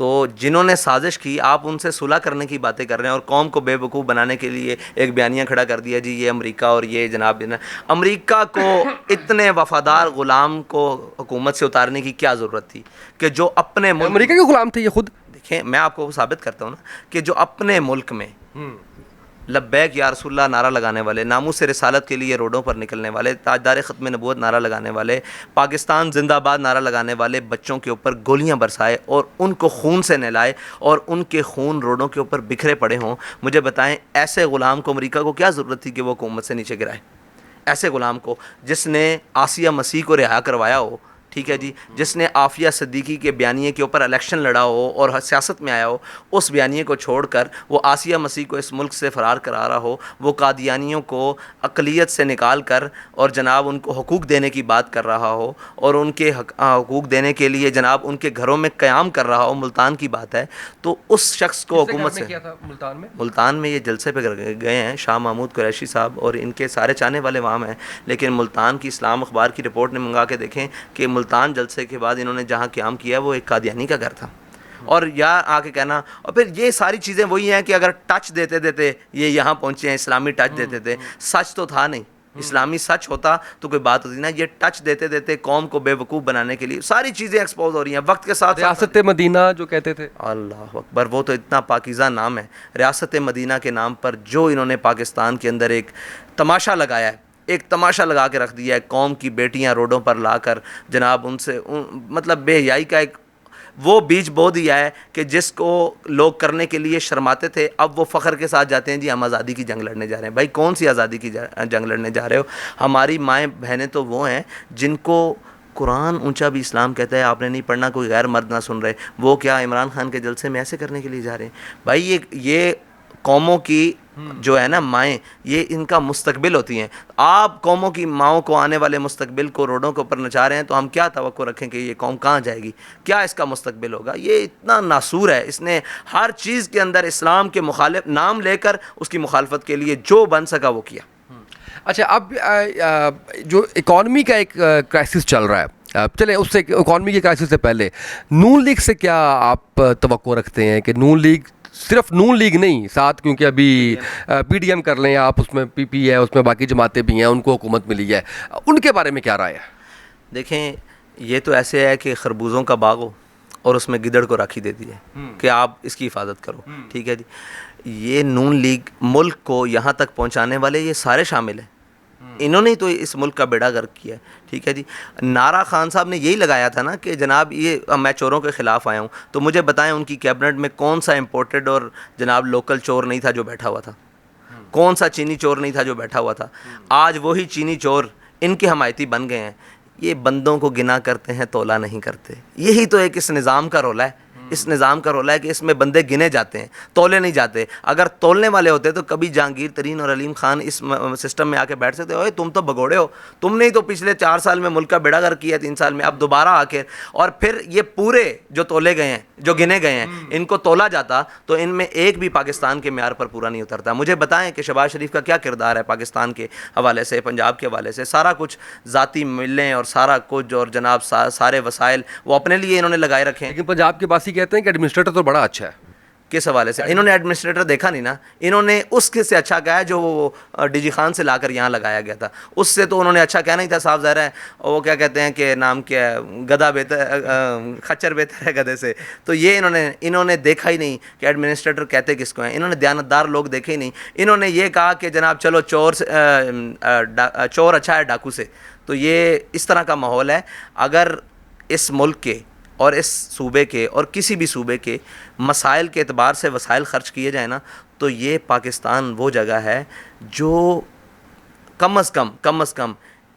تو جنہوں نے سازش کی آپ ان سے صلح کرنے کی باتیں کر رہے ہیں اور قوم کو بے وقوف بنانے کے لیے ایک بیانیہ کھڑا کر دیا جی یہ امریکہ اور یہ جناب امریکہ کو اتنے وفادار غلام کو حکومت سے اتارنے کی کیا ضرورت تھی کہ جو اپنے ملک امریکہ کے غلام تھے یہ خود. دیکھیں میں آپ کو ثابت کرتا ہوں نا کہ جو اپنے ملک میں لبیک یا رسول اللہ نعرہ لگانے والے, ناموس رسالت کے لیے روڈوں پر نکلنے والے, تاجدار ختم نبوت نعرہ لگانے والے, پاکستان زندہ باد نعرہ لگانے والے بچوں کے اوپر گولیاں برسائے اور ان کو خون سے نہلائے اور ان کے خون روڈوں کے اوپر بکھرے پڑے ہوں, مجھے بتائیں ایسے غلام کو امریکہ کو کیا ضرورت تھی کہ وہ حکومت سے نیچے گرائے؟ ایسے غلام کو جس نے آسیہ مسیح کو رہا کروایا ہو, ٹھیک ہے جی, جس نے عافیہ صدیقی کے بیانیے کے اوپر الیکشن لڑا ہو اور سیاست میں آیا ہو, اس بیانیے کو چھوڑ کر وہ آسیہ مسیح کو اس ملک سے فرار کرا رہا ہو, وہ قادیانیوں کو اقلیت سے نکال کر اور جناب ان کو حقوق دینے کی بات کر رہا ہو اور ان کے حقوق دینے کے لیے جناب ان کے گھروں میں قیام کر رہا ہو, ملتان کی بات ہے, تو اس شخص کو حکومت سے ملتان میں یہ جلسے پہ گئے ہیں شاہ محمود قریشی صاحب اور ان کے سارے چاہنے والے وہاں ہیں, لیکن ملتان کی اسلام اخبار کی رپورٹ نے منگا کے دیکھیں کہ ملتان جلسے کے بعد انہوں نے جہاں قیام کیا وہ ایک قادیانی کا گھر تھا. اور یا آ کے کہنا, اور پھر یہ ساری چیزیں وہی ہیں کہ اگر ٹچ دیتے دیتے یہ یہاں پہنچے ہیں, اسلامی ٹچ دیتے تھے, سچ تو تھا نہیں, اسلامی سچ ہوتا تو کوئی بات ہوتی نا, یہ ٹچ دیتے دیتے قوم کو بے وقوف بنانے کے لیے ساری چیزیں ایکسپوز ہو رہی ہیں وقت کے ساتھ. ریاست مدینہ جو کہتے تھے, اللہ اکبر, وہ تو اتنا پاکیزہ نام ہے ریاست مدینہ کے نام پر, جو انہوں نے پاکستان کے اندر ایک تماشا لگایا ہے, ایک تماشا لگا کے رکھ دیا ہے, قوم کی بیٹیاں روڈوں پر لا کر جناب ان سے مطلب بے حیائی کا ایک وہ بیج بو دیا ہے کہ جس کو لوگ کرنے کے لیے شرماتے تھے, اب وہ فخر کے ساتھ جاتے ہیں جی ہم آزادی کی جنگ لڑنے جا رہے ہیں. بھائی کون سی آزادی کی جنگ لڑنے جا رہے ہو؟ ہماری مائیں بہنیں تو وہ ہیں جن کو قرآن اونچا بھی اسلام کہتا ہے آپ نے نہیں پڑھنا, کوئی غیر مرد نہ سن رہے, وہ کیا عمران خان کے جلسے میں ایسے کرنے کے لیے جا رہے ہیں؟ بھائی یہ قوموں کی جو ہے نا مائیں, یہ ان کا مستقبل ہوتی ہیں. آپ قوموں کی ماؤں کو آنے والے مستقبل کو روڈوں کے اوپر نچا رہے ہیں, تو ہم کیا توقع رکھیں کہ یہ قوم کہاں جائے گی, کیا اس کا مستقبل ہوگا؟ یہ اتنا ناسور ہے, اس نے ہر چیز کے اندر اسلام کے مخالف نام لے کر اس کی مخالفت کے لیے جو بن سکا وہ کیا. اچھا, اب جو اکانومی کا ایک کرائسس چل رہا ہے, چلیں اس سے اکانومی کے کرائسس سے پہلے نون لیگ سے کیا آپ توقع رکھتے ہیں کہ نون لیگ, صرف نون لیگ نہیں ساتھ, کیونکہ ابھی پی ڈی ایم کر لیں آپ, اس میں پی پی ہے, اس میں باقی جماعتیں بھی ہیں, ان کو حکومت ملی ہے, ان کے بارے میں کیا رائے ہے؟ دیکھیں یہ تو ایسے ہے کہ خربوزوں کا باغ ہو اور اس میں گدڑ کو راکھی دے دی ہے کہ آپ اس کی حفاظت کرو, ٹھیک ہے جی. یہ نون لیگ ملک کو یہاں تک پہنچانے والے یہ سارے شامل ہیں, انہوں نے تو اس ملک کا بیڑا غرق کیا ہے, ٹھیک ہے جی. نعرہ خان صاحب نے یہی لگایا تھا نا کہ جناب یہ میں چوروں کے خلاف آیا ہوں, تو مجھے بتائیں ان کی کیبنٹ میں کون سا امپورٹڈ اور جناب لوکل چور نہیں تھا جو بیٹھا ہوا تھا, کون سا چینی چور نہیں تھا جو بیٹھا ہوا تھا. آج وہی چینی چور ان کے حمایتی بن گئے ہیں. یہ بندوں کو گنا کرتے ہیں, تولا نہیں کرتے. یہی تو ایک اس نظام کا رول ہے, اس نظام کا رول ہے کہ اس میں بندے گنے جاتے ہیں, تولے نہیں جاتے. اگر تولنے والے ہوتے تو کبھی جہانگیر ترین اور علیم خان اس سسٹم میں آ کے بیٹھ سکتے. اوے تم تو بگوڑے ہو, تم نے تو پچھلے 4 سال میں ملک کا بیڑا غرق کیا, 3 سال میں, اب دوبارہ آ کے. اور پھر یہ پورے جو تولے گئے ہیں, جو گنے گئے ہیں, ان کو تولا جاتا تو ان میں ایک بھی پاکستان کے معیار پر پورا نہیں اترتا. مجھے بتائیں کہ شہباز شریف کا کیا کردار ہے پاکستان کے حوالے سے, پنجاب کے حوالے سے؟ سارا کچھ ذاتی ملیں اور سارا کچھ اور جناب سارے وسائل وہ اپنے لیے انہوں نے لگائے رکھے ہیں. لیکن پنجاب کے باسی کہتے ہیں کہ ایڈمنسٹریٹر تو بڑا اچھا ہے. کس حوالے سے؟ انہوں نے ایڈمنسٹریٹر دیکھا نہیں نا, انہوں نے اس کے سے اچھا کہا ہے جو وہ ڈی جی خان سے لا کر یہاں لگایا گیا تھا, اس سے تو انہوں نے اچھا کہنا ہی تھا. صاف ظاہر ہے وہ کیا کہتے ہیں کہ نام کیا ہے, گدھا بہتر, خچر بہتر ہے گدھے سے. تو یہ انہوں نے دیکھا ہی نہیں کہ ایڈمنسٹریٹر کہتے کس کو ہیں. انہوں نے دیانتدار لوگ دیکھے ہی نہیں. انہوں نے یہ کہا کہ جناب چلو چور اچھا ہے ڈاکو سے. تو یہ اس طرح کا ماحول ہے. اگر اس ملک کے اور اس صوبے کے اور کسی بھی صوبے کے مسائل کے اعتبار سے وسائل خرچ کیے جائیں نا, تو یہ پاکستان وہ جگہ ہے جو کم از کم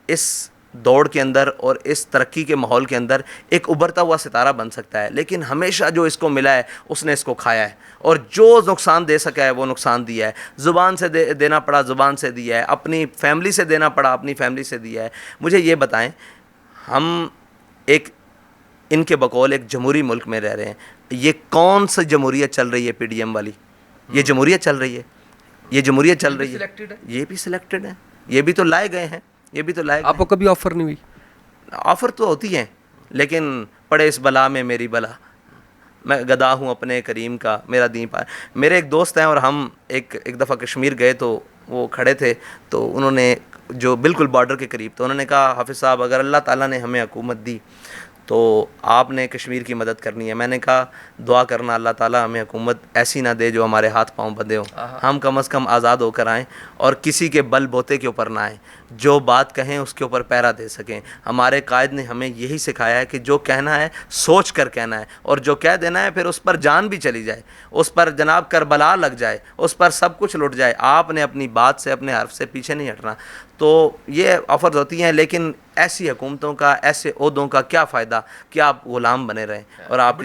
اس دوڑ کے اندر اور اس ترقی کے ماحول کے اندر ایک ابھرتا ہوا ستارہ بن سکتا ہے. لیکن ہمیشہ جو اس کو ملا ہے اس نے اس کو کھایا ہے, اور جو نقصان دے سکا ہے وہ نقصان دیا ہے. زبان سے دینا پڑا, زبان سے دیا ہے. اپنی فیملی سے دینا پڑا, اپنی فیملی سے دیا ہے. مجھے یہ بتائیں, ہم ایک ان کے بقول ایک جمہوری ملک میں رہ رہے ہیں. یہ کون سا جمہوریت چل رہی ہے پی ڈی ایم والی؟ یہ جمہوریت چل رہی ہے, یہ جمہوریت چل رہی ہے. یہ بھی سلیکٹڈ ہے, یہ بھی تو لائے گئے ہیں, یہ بھی تو لائے گئے. آپ کو کبھی آفر نہیں ہوئی؟ آفر تو ہوتی ہیں, لیکن پڑے اس بلا میں میری بلا, میں گدا ہوں اپنے کریم کا، میرا دین پائے. میرے ایک دوست ہیں اور ہم ایک دفعہ کشمیر گئے تو وہ کھڑے تھے، تو انہوں نے جو بالکل بارڈر کے قریب، تو انہوں نے کہا حافظ صاحب اگر اللہ تعالیٰ نے ہمیں حکومت دی تو آپ نے کشمیر کی مدد کرنی ہے. میں نے کہا دعا کرنا اللہ تعالیٰ ہمیں حکومت ایسی نہ دے جو ہمارے ہاتھ پاؤں بندھے ہوں، ہم کم از کم آزاد ہو کر آئیں اور کسی کے بل بوتے کے اوپر نہ آئیں، جو بات کہیں اس کے اوپر پیرا دے سکیں. ہمارے قائد نے ہمیں یہی سکھایا ہے کہ جو کہنا ہے سوچ کر کہنا ہے، اور جو کہہ دینا ہے پھر اس پر جان بھی چلی جائے، اس پر جناب کربلا لگ جائے، اس پر سب کچھ لٹ جائے، آپ نے اپنی بات سے اپنے حرف سے پیچھے نہیں ہٹنا. تو یہ آفرز ہوتی ہیں، لیکن ایسی حکومتوں کا، ایسے عہدوں کا کیا فائدہ کہ آپ غلام بنے رہیں. اور آپ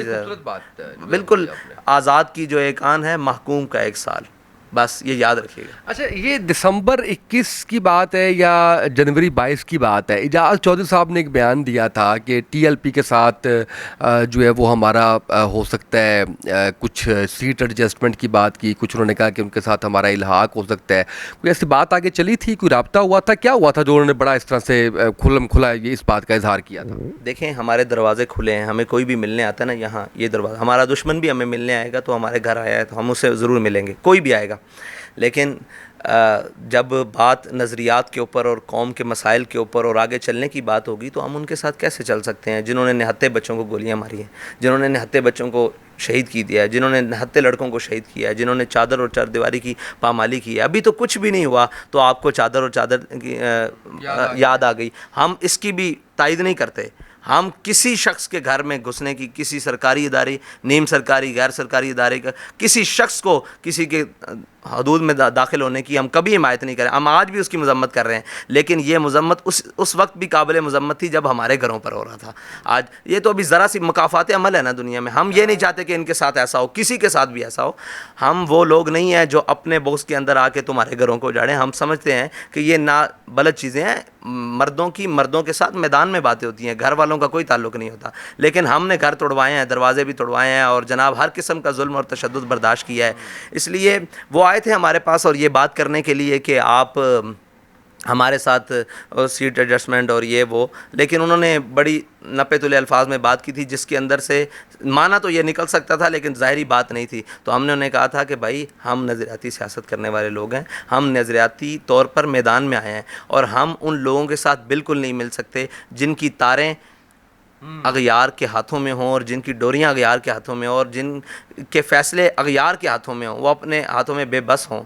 بالکل آزاد کی جو ایک آن ہے، محکوم کا 1 سال، بس یہ یاد رکھیے گا. اچھا، یہ دسمبر 21 کی بات ہے یا جنوری 22 کی بات ہے؟ اعجاز چودھری صاحب نے ایک بیان دیا تھا کہ ٹی ایل پی کے ساتھ جو ہے وہ ہمارا ہو سکتا ہے کچھ سیٹ ایڈجسٹمنٹ کی بات کی، کچھ انہوں نے کہا کہ ان کے ساتھ ہمارا الحاق ہو سکتا ہے. کوئی ایسی بات آگے چلی تھی؟ کوئی رابطہ ہوا تھا؟ کیا ہوا تھا جو انہوں نے بڑا اس طرح سے کھلا یہ اس بات کا اظہار کیا تھا؟ دیکھیں ہمارے دروازے کھلے ہیں، ہمیں کوئی بھی ملنے آتا ہے نا یہاں، یہ دروازہ، ہمارا دشمن بھی ہمیں ملنے آئے گا تو ہمارے گھر آیا ہے تو ہم اسے ضرور ملیں گے، کوئی بھی آئے گا. لیکن جب بات نظریات کے اوپر اور قوم کے مسائل کے اوپر اور آگے چلنے کی بات ہوگی تو ہم ان کے ساتھ کیسے چل سکتے ہیں جنہوں نے نہتے بچوں کو گولیاں ماری ہیں، جنہوں نے نہتے بچوں کو شہید کی دیا ہے، جنہوں نے نہتے لڑکوں کو شہید کیا ہے، جنہوں نے چادر اور چاردیواری کی پامالی کی ہے. ابھی تو کچھ بھی نہیں ہوا تو آپ کو چادر اور چادر کی یاد آ گئی. ہم اس کی بھی تائید نہیں کرتے. ہم کسی شخص کے گھر میں گھسنے کی، کسی سرکاری ادارے، نیم سرکاری، غیر سرکاری ادارے کا کسی شخص کو کسی کے حدود میں داخل ہونے کی ہم کبھی حمایت نہیں کریں. ہم آج بھی اس کی مذمت کر رہے ہیں، لیکن یہ مذمت اس وقت بھی قابل مذمت تھی جب ہمارے گھروں پر ہو رہا تھا. آج یہ تو ابھی ذرا سی مکافات عمل ہے نا دنیا میں. ہم یہ نہیں چاہتے کہ ان کے ساتھ ایسا ہو، کسی کے ساتھ بھی ایسا ہو. ہم وہ لوگ نہیں ہیں جو اپنے بغض کے اندر آ کے تمہارے گھروں کو اجاڑیں. ہم سمجھتے ہیں کہ یہ بلد چیزیں ہیں، مردوں کے ساتھ میدان میں باتیں ہوتی ہیں، گھر والوں کا کوئی تعلق نہیں ہوتا. لیکن ہم نے گھر توڑوائے ہیں، دروازے بھی توڑوائے ہیں، اور جناب ہر قسم کا ظلم اور تشدد برداشت کیا ہے. اس لیے وہ آئے تھے ہمارے پاس اور یہ بات کرنے کے لیے کہ آپ ہمارے ساتھ سیٹ ایڈجسٹمنٹ اور یہ وہ، لیکن انہوں نے بڑی نپے تلے الفاظ میں بات کی تھی جس کے اندر سے معنی تو یہ نکل سکتا تھا لیکن ظاہری بات نہیں تھی. تو ہم نے انہیں کہا تھا کہ بھائی ہم نظریاتی سیاست کرنے والے لوگ ہیں، ہم نظریاتی طور پر میدان میں آئے ہیں، اور ہم ان لوگوں کے ساتھ بالکل نہیں مل سکتے جن کی تاریں اغیار کے ہاتھوں میں ہوں، اور جن کی ڈوریاں اغیار کے ہاتھوں میں ہوں، اور جن کے فیصلے اغیار کے ہاتھوں میں ہوں، وہ اپنے ہاتھوں میں بے بس ہوں.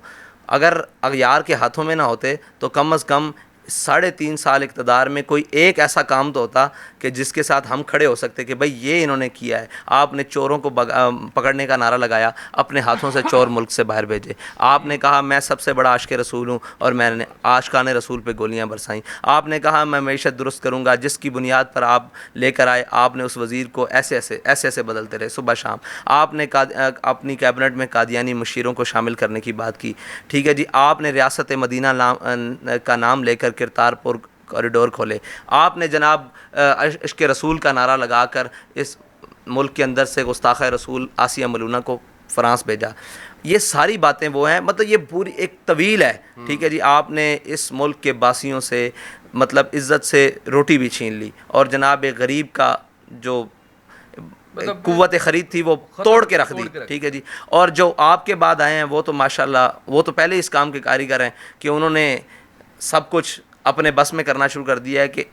اگر اغیار کے ہاتھوں میں نہ ہوتے تو کم از کم 3.5 سال اقتدار میں کوئی ایک ایسا کام تو ہوتا کہ جس کے ساتھ ہم کھڑے ہو سکتے کہ بھئی یہ انہوں نے کیا ہے. آپ نے چوروں کو پکڑنے کا نعرہ لگایا، اپنے ہاتھوں سے چور ملک سے باہر بھیجے. آپ نے کہا میں سب سے بڑا عاشق رسول ہوں اور میں نے عاشقان رسول پہ گولیاں برسائیں. آپ نے کہا میں معیشت درست کروں گا، جس کی بنیاد پر آپ لے کر آئے آپ نے اس وزیر کو ایسے بدلتے رہے صبح شام. آپ نے اپنی کیبنٹ میں قادیانی مشیروں کو شامل کرنے کی بات کی. ٹھیک ہے جی، آپ نے ریاست مدینہ کا نام لے کر کرتارپور کوریڈور کھولے. آپ نے جناب عشق رسول کا نعرہ لگا کر اس ملک کے اندر سے گستاخ رسول آسیہ ملونہ کو فرانس بھیجا. یہ ساری باتیں وہ ہیں، مطلب یہ پوری ایک طویل ہے. ٹھیک ہے جی، آپ نے اس ملک کے باسیوں سے مطلب عزت سے روٹی بھی چھین لی، اور جناب ایک غریب کا جو قوت خرید تھی وہ توڑ کے رکھ دی. ٹھیک ہے جی، اور جو آپ کے بعد آئے ہیں وہ تو ماشاءاللہ وہ تو پہلے اس کام کے کاریگر ہیں کہ انہوں نے سب کچھ اپنے بس میں کرنا شروع کر دیا ہے. کہ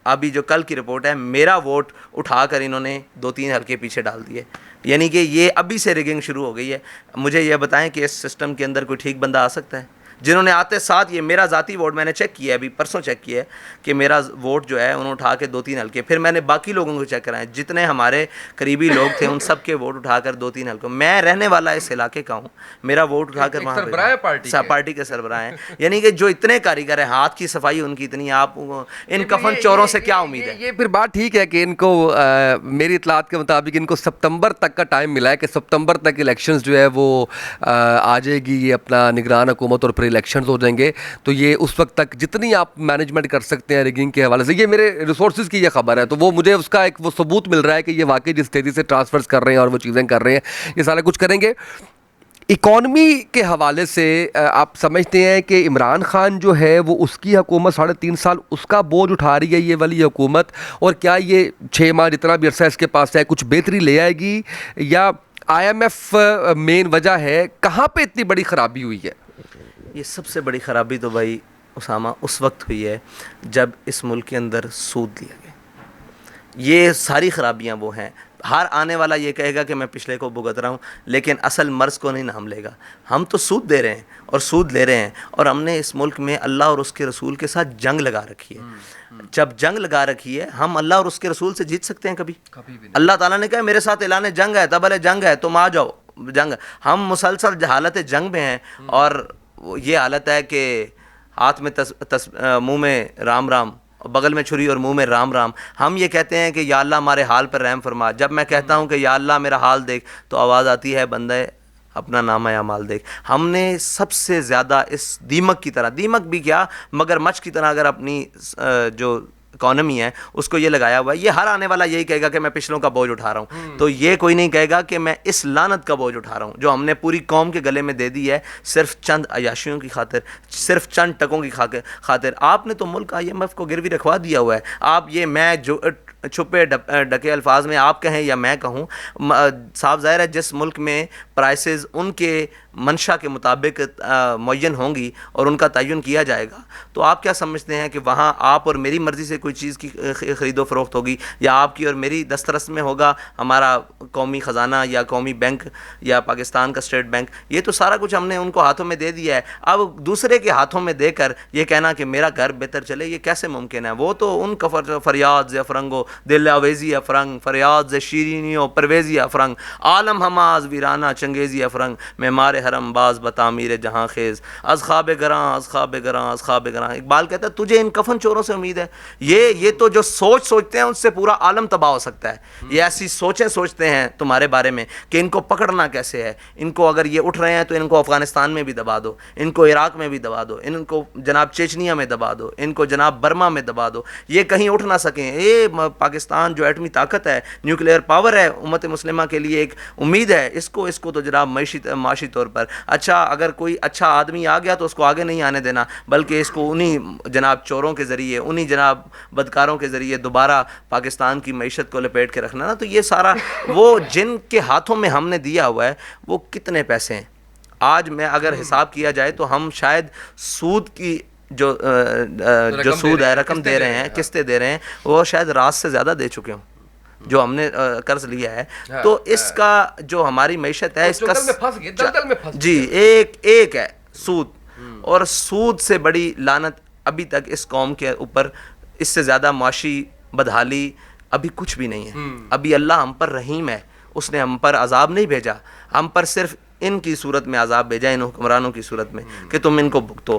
ابھی جو کل کی رپورٹ ہے، میرا ووٹ اٹھا کر انہوں نے 2-3 حلقے پیچھے ڈال دیے. یعنی کہ یہ ابھی سے ریگنگ شروع ہو گئی ہے. مجھے یہ بتائیں کہ اس سسٹم کے اندر کوئی ٹھیک بندہ آ سکتا ہے؟ جنہوں نے آتے ساتھ یہ میرا ذاتی ووٹ میں نے چیک کیا ہے، ابھی پرسوں چیک کیا ہے کہ میرا ووٹ جو ہے انہوں نے اٹھا کے 2-3 حلقے، پھر میں نے باقی لوگوں کو چیک کرائے، جتنے ہمارے قریبی لوگ تھے ان سب کے ووٹ اٹھا کر 2-3 حلقوں. میں رہنے والا اس علاقے کا ہوں، میرا ووٹ اٹھا کر وہاں پارٹی کے سربراہ ہیں. یعنی کہ جو اتنے کاریگر ہیں، ہاتھ کی صفائی ان کی اتنی، آپ ان کفن چوروں سے کیا امید ہے؟ یہ پھر بات ٹھیک ہے کہ ان کو میری اطلاعات کے مطابق ان کو سپتمبر تک کا ٹائم ملا ہے کہ سپتمبر تک الیکشنز جو ہے وہ آ جائے گی، یہ اپنا نگران حکومت اور پھر الیکشنز ہو جائیں گے. تو یہ اس وقت تک جتنی آپ مینجمنٹ کر سکتے ہیں ریگنگ کے حوالے سے، یہ میرے ریسورسز کی یہ خبر ہے، تو وہ مجھے اس کا ایک وہ ثبوت مل رہا ہے کہ یہ واقعی جس تیزی سے ٹرانسفرز کر رہے ہیں اور وہ چیزیں کر رہے ہیں یہ سارا کچھ کریں گے. اکانومی کے حوالے سے آپ سمجھتے ہیں کہ عمران خان جو ہے وہ اس کی حکومت 3.5 سال اس کا بوجھ اٹھا رہی ہے یہ والی حکومت، اور کیا یہ 6 ماہ جتنا بھی عرصہ اس کے پاس ہے کچھ بہتری لے آئے گی، یا IMF مین وجہ ہے؟ کہاں پہ اتنی بڑی خرابی ہوئی ہے؟ یہ سب سے بڑی خرابی تو بھائی اسامہ اس وقت ہوئی ہے جب اس ملک کے اندر سود لیا گیا. یہ ساری خرابیاں وہ ہیں. ہر آنے والا یہ کہے گا کہ میں پچھلے کو بھگت رہا ہوں، لیکن اصل مرض کو نہیں نام لے گا. ہم تو سود دے رہے ہیں اور سود لے رہے ہیں، اور ہم نے اس ملک میں اللہ اور اس کے رسول کے ساتھ جنگ لگا رکھی ہے. جب جنگ لگا رکھی ہے، ہم اللہ اور اس کے رسول سے جیت سکتے ہیں کبھی؟ اللہ تعالیٰ نے کہا میرے ساتھ اعلان جنگ ہے، تب علیہ جنگ ہے، تم آ جاؤ جنگ. ہم مسلسل حالت جنگ میں ہیں، اور یہ حالت ہے کہ ہاتھ میں منہ میں رام رام، بغل میں چھری اور منہ میں رام رام. ہم یہ کہتے ہیں کہ یا اللہ ہمارے حال پر رحم فرما. جب میں کہتا ہوں کہ یا اللہ میرا حال دیکھ، تو آواز آتی ہے بندے اپنا نامہ اعمال دیکھ. ہم نے سب سے زیادہ اس دیمک کی طرح، دیمک بھی کیا مگر مچھ کی طرح اگر اپنی جو اکانومی ہے اس کو یہ لگایا ہوا ہے. یہ ہر آنے والا یہی کہے گا کہ میں پچھلوں کا بوجھ اٹھا رہا ہوں، تو یہ کوئی نہیں کہے گا کہ میں اس لعنت کا بوجھ اٹھا رہا ہوں جو ہم نے پوری قوم کے گلے میں دے دی ہے صرف چند عیاشیوں کی خاطر، صرف چند ٹکوں کی خاطر. آپ نے تو ملک IMF کو گروی رکھوا دیا ہوا ہے. آپ یہ میں جو چھپے ڈکے الفاظ میں آپ کہیں یا میں کہوں، صاف ظاہر ہے جس ملک میں پرائسز ان کے منشا کے مطابق معین ہوں گی اور ان کا تعین کیا جائے گا، تو آپ کیا سمجھتے ہیں کہ وہاں آپ اور میری مرضی سے کوئی چیز کی خرید و فروخت ہوگی، یا آپ کی اور میری دسترس میں ہوگا ہمارا قومی خزانہ یا قومی بینک یا پاکستان کا اسٹیٹ بینک؟ یہ تو سارا کچھ ہم نے ان کو ہاتھوں میں دے دیا ہے. اب دوسرے کے ہاتھوں میں دے کر یہ کہنا کہ میرا گھر بہتر چلے، یہ کیسے ممکن ہے؟ وہ تو ان کا فریاد ز فرنگو دل آویزی افرنگ، فریاد ز شیرینیو پرویزی افرنگ، عالم ہماز ویرانہ چنگیزی افرنگ، معمار حرم باز بتعمیر جہاں خیز، از خواب گراں از خواب گراں از خواب گراں. اقبال کہتا ہے تجھے ان کفن چوروں سے امید ہے. یہ تو جو سوچتے ہیں ان سے پورا عالم تباہ ہو سکتا ہے. یہ ایسی سوچیں سوچتے ہیں تمہارے بارے میں کہ ان کو پکڑنا کیسے ہے. ان کو اگر یہ اٹھ رہے ہیں تو ان کو افغانستان میں بھی دبا دو، ان کو عراق میں بھی دبا دو، ان کو جناب چیچنیا میں دبا دو، ان کو جناب برما میں دبا دو، یہ کہیں اٹھ نہ سکیں. یہ پاکستان جو ایٹمی طاقت ہے، نیوکلیئر پاور ہے، امت مسلمہ کے لیے ایک امید ہے. اس کو تو جناب معاشی طور پر اچھا، اگر کوئی اچھا آدمی آ گیا تو اس کو آگے نہیں آنے دینا، بلکہ اس کو انہی جناب چوروں کے ذریعے، انہی جناب بدکاروں کے ذریعے دوبارہ پاکستان کی معیشت کو لپیٹ کے رکھنا نا. تو یہ سارا وہ جن کے ہاتھوں میں ہم نے دیا ہوا ہے وہ کتنے پیسے ہیں آج میں اگر حساب کیا جائے تو ہم شاید سود کی جو سود ہے، رقم دے رہے ہیں، قسطیں دے رہے ہیں، وہ شاید رات سے زیادہ دے چکے ہوں جو ہم نے قرض لیا ہے. تو اس کا جو ہماری معیشت ہے اس کا جی ایک ہے سود. اور سود سے بڑی لعنت ابھی تک اس قوم کے اوپر، اس سے زیادہ معاشی بدحالی ابھی کچھ بھی نہیں ہے. ابھی اللہ ہم پر رحیم ہے، اس نے ہم پر عذاب نہیں بھیجا، ہم پر صرف ان کی صورت میں عذاب بھیجا، ان حکمرانوں کی صورت میں کہ تم ان کو بھگتو.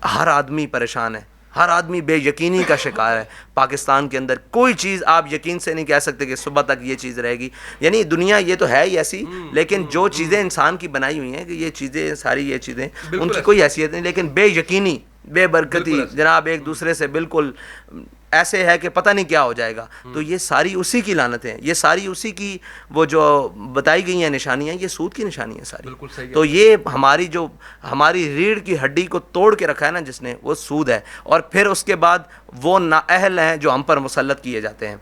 ہر آدمی پریشان ہے، ہر آدمی بے یقینی کا شکار ہے. پاکستان کے اندر کوئی چیز آپ یقین سے نہیں کہہ سکتے کہ صبح تک یہ چیز رہے گی. یعنی دنیا یہ تو ہے ہی ایسی، لیکن جو چیزیں انسان کی بنائی ہوئی ہیں کہ یہ چیزیں ساری، یہ چیزیں ان کی کوئی حیثیت نہیں، لیکن بے یقینی، بے برکتی جناب ایک دوسرے سے بالکل ایسے ہے کہ پتہ نہیں کیا ہو جائے گا. تو یہ ساری اسی کی لعنتیں ہیں، یہ ساری اسی کی وہ جو بتائی گئی ہیں نشانیاں، یہ سود کی نشانی ہیں ساری. تو یہ ہماری ریڑھ کی ہڈی کو توڑ کے رکھا ہے نا جس نے، وہ سود ہے. اور پھر اس کے بعد وہ نااہل ہیں جو ہم پر مسلط کیے جاتے ہیں.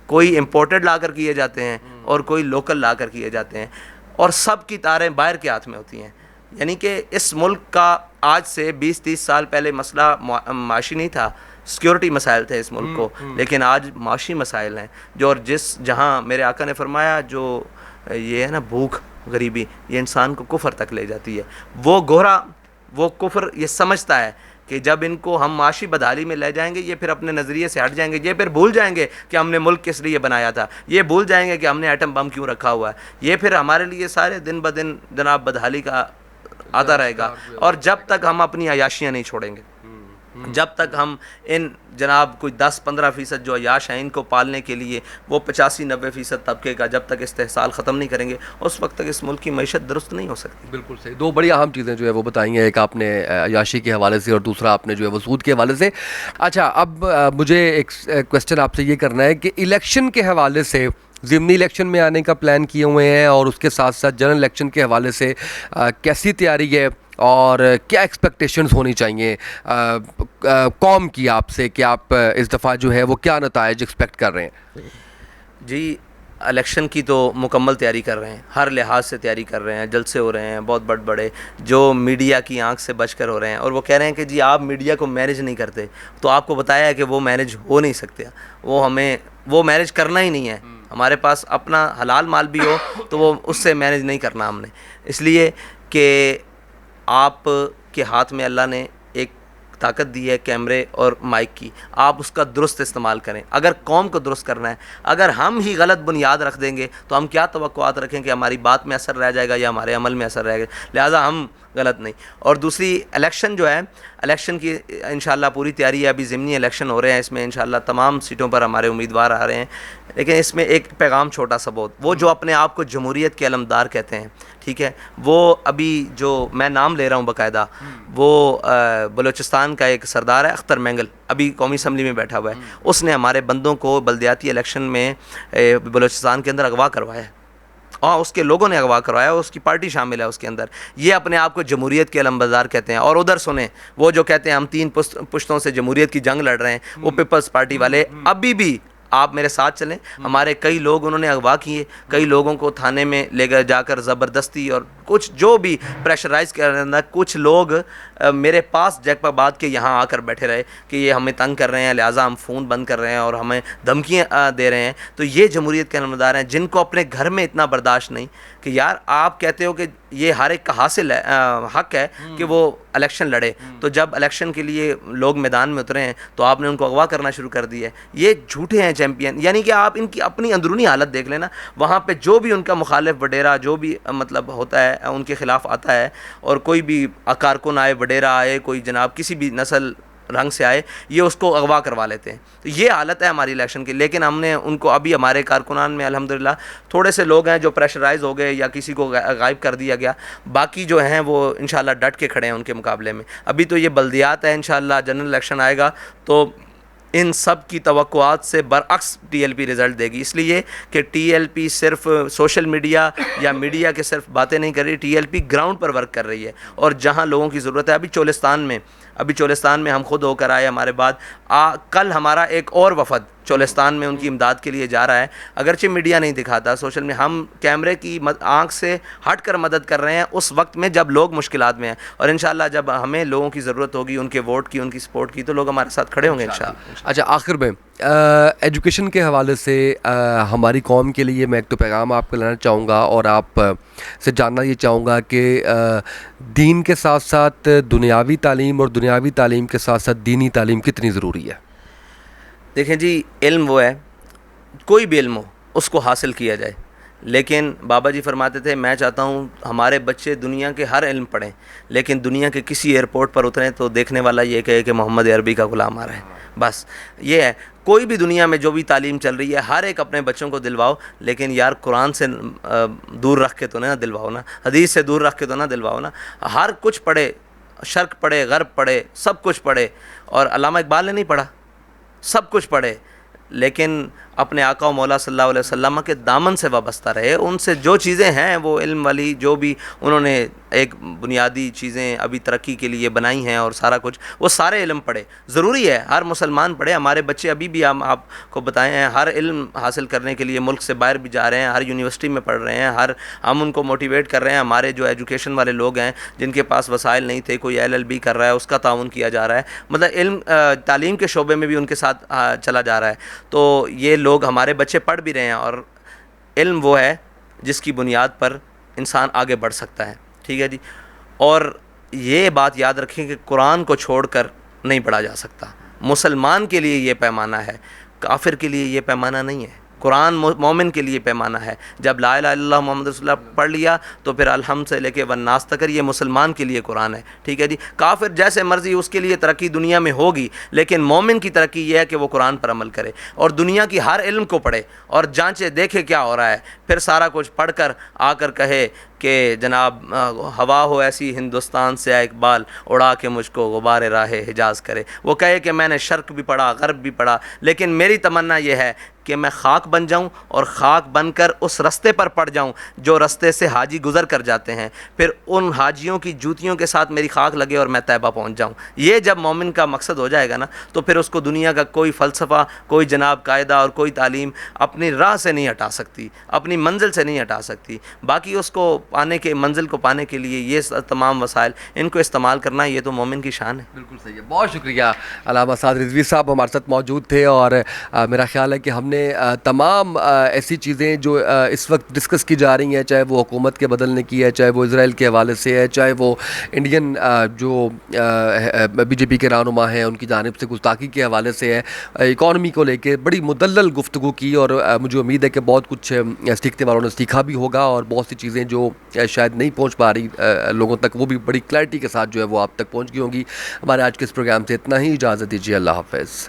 کوئی امپورٹڈ لا کر کیے جاتے ہیں اور کوئی لوکل لا کر کیے جاتے ہیں، اور سب کی تاریں باہر کے ہاتھ میں ہوتی ہیں. یعنی کہ اس ملک کا آج سے 20-30 سال پہلے مسئلہ معاشی نہیں تھا، سیکیورٹی مسائل تھے اس ملک کو، لیکن آج معاشی مسائل ہیں. جو اور جہاں میرے آقا نے فرمایا جو یہ ہے نا بھوک، غریبی، یہ انسان کو کفر تک لے جاتی ہے. وہ گورا، وہ کفر یہ سمجھتا ہے کہ جب ان کو ہم معاشی بدحالی میں لے جائیں گے یہ پھر اپنے نظریے سے ہٹ جائیں گے. یہ پھر بھول جائیں گے کہ ہم نے ملک کس لیے بنایا تھا، یہ بھول جائیں گے کہ ہم نے ایٹم بم کیوں رکھا ہوا ہے. یہ پھر ہمارے لیے سارے دن بدن جناب بدحالی کا آتا رہے گا. اور جب تک ہم اپنی عیاشیاں نہیں چھوڑیں گے، جب تک ہم ان جناب کوئی 10-15% جو عیاش ہیں ان کو پالنے کے لیے وہ 85-90% طبقے کا جب تک استحصال ختم نہیں کریں گے، اس وقت تک اس ملک کی معیشت درست نہیں ہو سکتی. بالکل صحیح. دو بڑی اہم چیزیں جو ہے وہ بتائی ہیں، ایک آپ نے عیاشی کے حوالے سے اور دوسرا آپ نے جو ہے وہ سود کے حوالے سے. اچھا، اب مجھے ایک کویسچن آپ سے یہ کرنا ہے کہ الیکشن کے حوالے سے ضمنی الیکشن میں آنے کا پلان کیے ہوئے ہیں اور اس کے ساتھ ساتھ جنرل الیکشن کے حوالے سے کیسی تیاری ہے اور کیا ایکسپیکٹیشنز ہونی چاہیے قوم کی آپ سے کہ آپ اس دفعہ جو ہے وہ کیا نتائج ایکسپیکٹ کر رہے ہیں؟ جی الیکشن کی تو مکمل تیاری کر رہے ہیں، ہر لحاظ سے تیاری کر رہے ہیں، جلسے ہو رہے ہیں بہت بڑے جو میڈیا کی آنکھ سے بچ کر ہو رہے ہیں، اور وہ کہہ رہے ہیں کہ جی آپ میڈیا کو مینیج نہیں کرتے، تو آپ کو بتایا ہے کہ وہ مینیج ہو نہیں سکتے، وہ مینیج کرنا ہی نہیں ہے. ہمارے پاس اپنا حلال مال بھی ہو تو وہ اس سے مینیج نہیں کرنا ہم نے، اس لیے کہ آپ کے ہاتھ میں اللہ نے ایک طاقت دی ہے کیمرے اور مائک کی، آپ اس کا درست استعمال کریں. اگر قوم کو درست کرنا ہے، اگر ہم ہی غلط بنیاد رکھ دیں گے تو ہم کیا توقعات رکھیں کہ ہماری بات میں اثر رہ جائے گا یا ہمارے عمل میں اثر رہے گا، لہٰذا ہم غلط نہیں. اور دوسری الیکشن جو ہے، الیکشن کی انشاءاللہ پوری تیاری ہے، ابھی ضمنی الیکشن ہو رہے ہیں، اس میں انشاءاللہ تمام سیٹوں پر ہمارے امیدوار آ رہے ہیں، لیکن اس میں ایک پیغام چھوٹا سا بہت، وہ جو اپنے آپ کو جمہوریت کے علمدار کہتے ہیں، ٹھیک ہے، وہ ابھی جو میں نام لے رہا ہوں باقاعدہ، وہ بلوچستان کا ایک سردار ہے اختر مینگل، ابھی قومی اسمبلی میں بیٹھا ہوا ہے، اس نے ہمارے بندوں کو بلدیاتی الیکشن میں بلوچستان کے اندر اغوا کروایا ہے، اور اس کے لوگوں نے اغوا کروایا، اس کی پارٹی شامل ہے اس کے اندر. یہ اپنے آپ کو جمہوریت کے علمبردار کہتے ہیں. اور ادھر سنیں، وہ جو کہتے ہیں ہم 3 پشتوں سے جمہوریت کی جنگ لڑ رہے ہیں، وہ پیپلز پارٹی والے ابھی بھی، آپ میرے ساتھ چلیں، ہمارے کئی لوگ انہوں نے اغوا کیے، کئی لوگوں کو تھانے میں لے کر جا کر زبردستی اور کچھ جو بھی پریشرائز کر رہے ہیں. کچھ لوگ میرے پاس جیک آباد کے یہاں آ کر بیٹھے رہے کہ یہ ہمیں تنگ کر رہے ہیں، لہٰذا ہم فون بند کر رہے ہیں اور ہمیں دھمکیاں دے رہے ہیں. تو یہ جمہوریت کے علمدار ہیں جن کو اپنے گھر میں اتنا برداشت نہیں کہ یار آپ کہتے ہو کہ یہ ہر ایک کا حاصل ہے، حق ہے کہ وہ الیکشن لڑے، تو جب الیکشن کے لیے لوگ میدان میں اترے ہیں تو آپ نے ان کو اغوا کرنا شروع کر دی ہے. یہ جھوٹے ہیں چیمپئن. یعنی کہ آپ ان کی اپنی اندرونی حالت دیکھ لینا، وہاں پہ جو بھی ان کا مخالف وڈیرا جو بھی مطلب ہوتا ہے ان کے خلاف آتا ہے، اور کوئی بھی کارکن آئے، وڈیرا آئے، کوئی جناب کسی بھی نسل رنگ سے آئے، یہ اس کو اغوا کروا لیتے ہیں. تو یہ حالت ہے ہماری الیکشن کی. لیکن ہم نے ان کو، ابھی ہمارے کارکنان میں الحمدللہ تھوڑے سے لوگ ہیں جو پریشرائز ہو گئے یا کسی کو غائب کر دیا گیا، باقی جو ہیں وہ انشاءاللہ ڈٹ کے کھڑے ہیں ان کے مقابلے میں. ابھی تو یہ بلدیات ہے، انشاءاللہ جنرل الیکشن آئے گا تو ان سب کی توقعات سے برعکس ٹی ایل پی رزلٹ دے گی. اس لیے کہ ٹی ایل پی صرف سوشل میڈیا یا میڈیا کے صرف باتیں نہیں کر رہی، ٹی ایل پی گراؤنڈ پر ورک کر رہی ہے، اور جہاں لوگوں کی ضرورت ہے. ابھی چولستان میں ہم خود ہو کر آئے، ہمارے بعد کل ہمارا ایک اور وفد چولستان میں ان کی امداد کے لیے جا رہا ہے. اگرچہ میڈیا نہیں دکھاتا سوشل میں، ہم کیمرے کی آنکھ سے ہٹ کر مدد کر رہے ہیں اس وقت میں جب لوگ مشکلات میں ہیں، اور انشاءاللہ جب ہمیں لوگوں کی ضرورت ہوگی، ان کے ووٹ کی، ان کی سپورٹ کی، تو لوگ ہمارے ساتھ کھڑے ہوں گے انشاءاللہ. اچھا، آخر میں ایجوکیشن کے حوالے سے ہماری قوم کے لیے میں ایک تو پیغام آپ کو لینا چاہوں گا اور آپ سے جاننا یہ چاہوں گا کہ دین کے ساتھ ساتھ دنیاوی تعلیم اور دنیاوی تعلیم کے ساتھ ساتھ دینی تعلیم کتنی ضروری ہے؟ دیکھیں جی، علم وہ ہے، کوئی بھی علم ہو اس کو حاصل کیا جائے، لیکن بابا جی فرماتے تھے میں چاہتا ہوں ہمارے بچے دنیا کے ہر علم پڑھیں، لیکن دنیا کے کسی ایئرپورٹ پر اتریں تو دیکھنے والا یہ کہے کہ محمد عربی کا غلام آ رہا ہے. بس یہ ہے. کوئی بھی دنیا میں جو بھی تعلیم چل رہی ہے، ہر ایک اپنے بچوں کو دلواؤ، لیکن یار قرآن سے دور رکھ کے تو نہ دلواؤ نا، حدیث سے دور رکھ کے تو نہ دلواؤ نا. ہر کچھ پڑھے، شرق پڑھے، غرب پڑھے، سب کچھ پڑھے. اور علامہ اقبال نے نہیں پڑھا، سب کچھ پڑھے، لیکن اپنے آقا و مولا صلی اللہ علیہ وسلم کے دامن سے وابستہ رہے. ان سے جو چیزیں ہیں وہ علم والی، جو بھی انہوں نے ایک بنیادی چیزیں ابھی ترقی کے لیے بنائی ہیں اور سارا کچھ، وہ سارے علم پڑھے. ضروری ہے ہر مسلمان پڑھے. ہمارے بچے ابھی بھی ہم آپ کو بتائے ہیں ہر علم حاصل کرنے کے لیے ملک سے باہر بھی جا رہے ہیں، ہر یونیورسٹی میں پڑھ رہے ہیں، ہم ان کو موٹیویٹ کر رہے ہیں. ہمارے جو ایجوکیشن والے لوگ ہیں جن کے پاس وسائل نہیں تھے، کوئی LLB کر رہا ہے، اس کا تعاون کیا جا رہا ہے. مطلب علم تعلیم کے شعبے میں بھی ان کے ساتھ چلا جا رہا ہے. تو یہ لوگ، ہمارے بچے پڑھ بھی رہے ہیں، اور علم وہ ہے جس کی بنیاد پر انسان آگے بڑھ سکتا ہے. ٹھیک ہے جی. اور یہ بات یاد رکھیں کہ قرآن کو چھوڑ کر نہیں پڑھا جا سکتا. مسلمان کے لیے یہ پیمانہ ہے، کافر کے لیے یہ پیمانہ نہیں ہے. قرآن مومن کے لیے پیمانہ ہے. جب لا الہ الا اللہ محمد رسول اللہ پڑھ لیا تو پھر الحمد سے لے کے والناس تک، یہ مسلمان کے لیے قرآن ہے. ٹھیک ہے جی. کافر جیسے مرضی اس کے لیے ترقی دنیا میں ہوگی، لیکن مومن کی ترقی یہ ہے کہ وہ قرآن پر عمل کرے اور دنیا کی ہر علم کو پڑھے اور جانچے، دیکھے کیا ہو رہا ہے، پھر سارا کچھ پڑھ کر آ کر کہے کہ جناب ہوا ہو ایسی ہندوستان سے آئے اقبال اڑا کے مجھ کو غبار راہ حجاز کرے. وہ کہے کہ میں نے شرق بھی پڑھا غرب بھی پڑھا، لیکن میری تمنا یہ ہے کہ میں خاک بن جاؤں اور خاک بن کر اس رستے پر پڑ جاؤں جو رستے سے حاجی گزر کر جاتے ہیں، پھر ان حاجیوں کی جوتیوں کے ساتھ میری خاک لگے اور میں طیبہ پہنچ جاؤں. یہ جب مومن کا مقصد ہو جائے گا نا تو پھر اس کو دنیا کا کوئی فلسفہ، کوئی جناب قاعدہ اور کوئی تعلیم اپنی راہ سے نہیں ہٹا سکتی، اپنی منزل سے نہیں ہٹا سکتی. باقی اس کو پانے کے منزل کو پانے کے لیے یہ تمام وسائل ان کو استعمال کرنا یہ تو مومن کی شان ہے. بالکل صحیح ہے. بہت شکریہ علامہ سعد رضوی صاحب ہمارے ساتھ موجود تھے، اور میرا خیال ہے کہ ہم نے تمام ایسی چیزیں جو اس وقت ڈسکس کی جا رہی ہیں، چاہے وہ حکومت کے بدلنے کی ہے، چاہے وہ اسرائیل کے حوالے سے ہے، چاہے وہ انڈین جو بی جے پی کے رہنما ہیں ان کی جانب سے گستاخی کے حوالے سے ہے، اکانومی کو لے کے بڑی مدلل گفتگو کی، اور مجھے امید ہے کہ بہت کچھ سیکھنے والوں نے سیکھا بھی ہوگا، اور بہت سی چیزیں جو شاید نہیں پہنچ پا رہی لوگوں تک وہ بھی بڑی کلیئرٹی کے ساتھ جو ہے وہ آپ تک پہنچ گئی ہوں گی. ہمارے آج کے اس پروگرام سے اتنا ہی. اجازت دیجیے. اللہ حافظ.